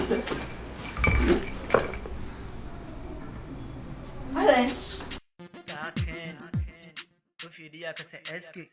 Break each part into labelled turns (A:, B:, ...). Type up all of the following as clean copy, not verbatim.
A: Jesus. Parents.
B: Starting. If you do, I can say escape.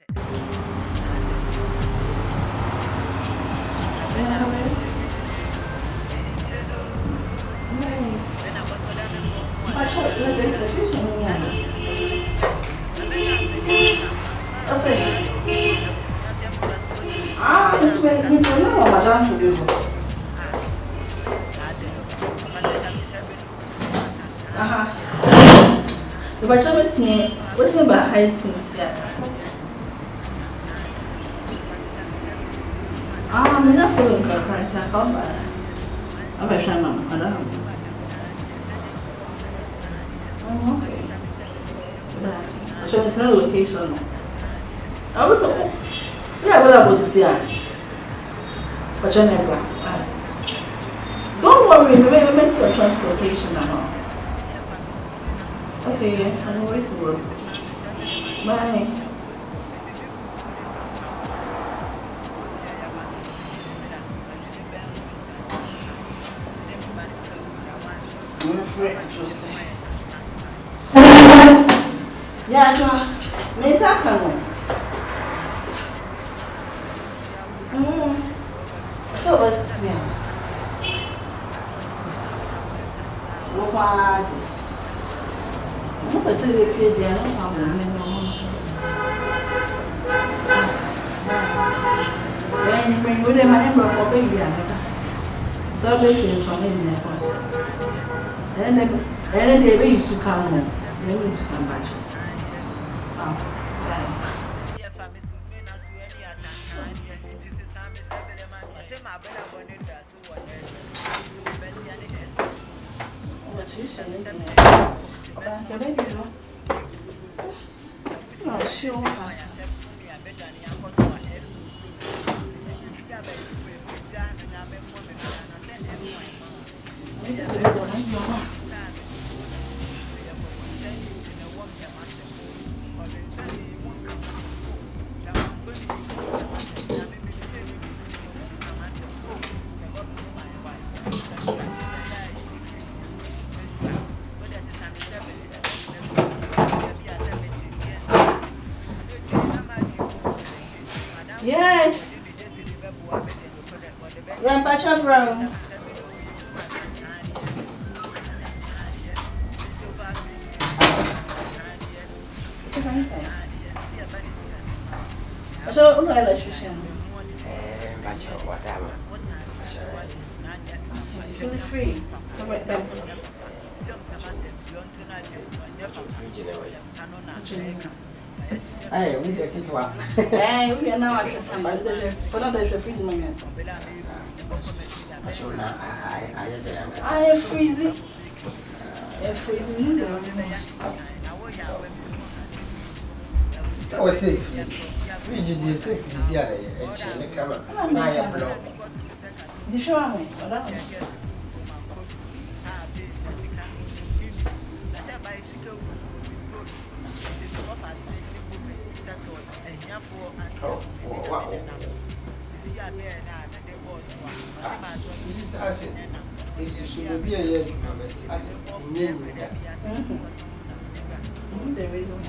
A: If I try with me, what's me by high school? I'm not feeling correct. I come by. I'm a shaman, madam. Okay. So it's not a location. I was yeah, what I was here. But you never. Don't worry, we will make your transportation and all. Okay, yeah, I'm going to work. Bye. I'm afraid I just say. Yeah, Joe. Miss Akamo. So what's yeah? What? I'm going to say the pay there. No problem. When we do my number for baby, so baby is from in there. And then they used to come home. They used to come back. Yes. Grandpa Brown. So, who are electrician? Feel free. How about that?
C: Hey, we take it one.
A: Hey, we are now at the farm, but for now there's a freeze moment. I am freezing. I'm freezing.
C: So safe. Frigid is safe, easier, and she may come up. I am blown.
A: The show me.
C: Oh, wow. This acid is to be a year, acid in Yenga.
A: The reason.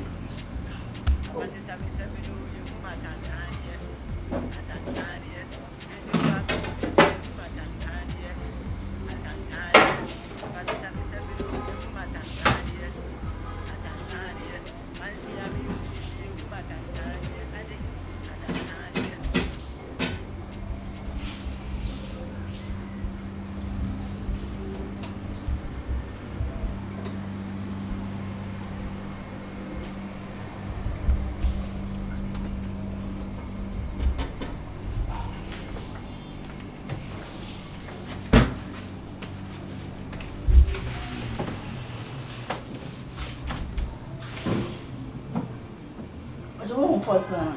A: Person.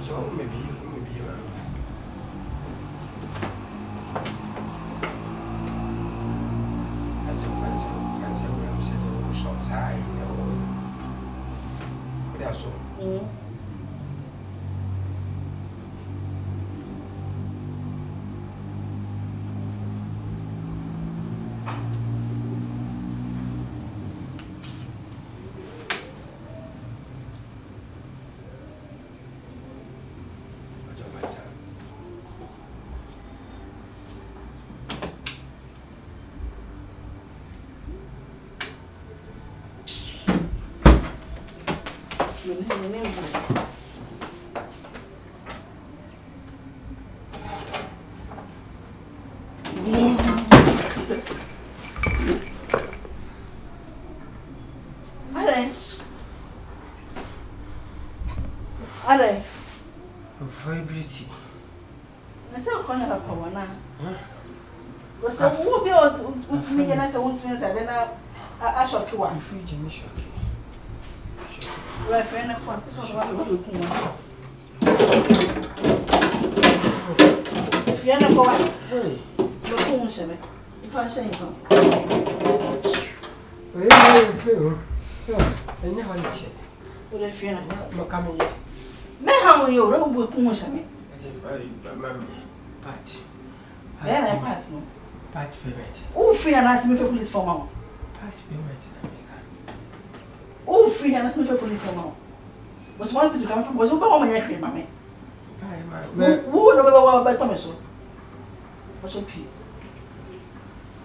C: So maybe. And some friends who have said they will shop side, what else?
A: Are
C: vibrity.
A: I said, "Corner of power now." Was the who be out with me and I said, "Won't me say then I shock you one."
C: Free Jimmy shock.
A: Right, friend, I want to if you're not going,
C: Hey,
A: look home, Shabby. If I say so.
C: And you have a shame.
A: What if you're
C: not coming yet?
A: May how you roll with Pumusami?
C: Mammy, Pat.
A: Then I pass no.
C: Pat payment.
A: Oh, free and ask me for police for mouth.
C: Pat payment in America.
A: Oh, free and ask me for police for mouth. Was once to come from was over on my free, mammy. Who know about Thomas? What's your pee?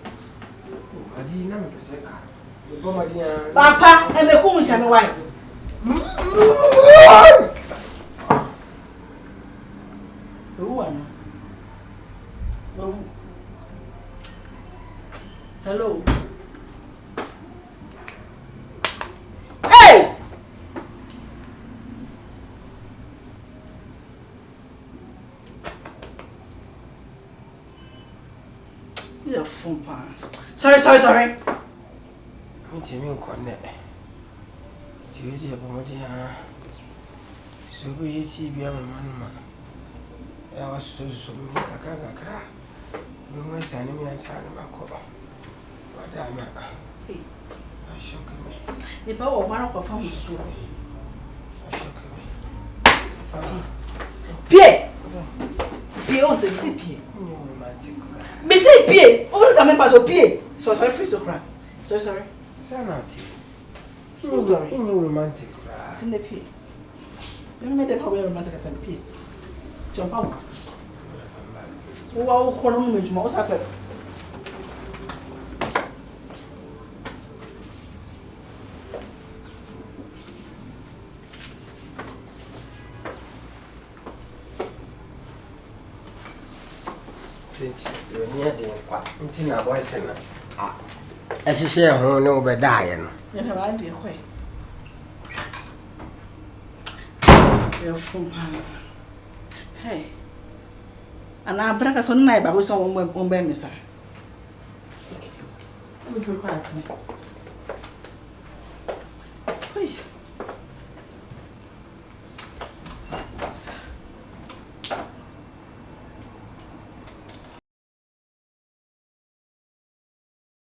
C: I didn't know the
A: Papa, and the Pumusami wife. Hello. Hey! You're a phone pan. Sorry.
C: I'm telling you, Connect. It's really about so we see be a man. I was so cry. No more sending me and signing my call. What damn it. I shock me.
A: The power of one of our family.
C: I shock me.
A: Pierre! Pierre, on the CP.
C: Romantic.
A: Miss Pierre! Oh, come and pass your Pierre. So I free so cry. So sorry.
C: So sorry. You romantic.
A: Send the Pierre. You made the power romantic as a Pierre. Jump out. Wow, calling me, most happy.
C: You're near the inquire. Until our boys and I should share her no by dying.
A: You have idea where you're from. Hey. And I bring us on night, but we saw one by Mr. Good for quiet.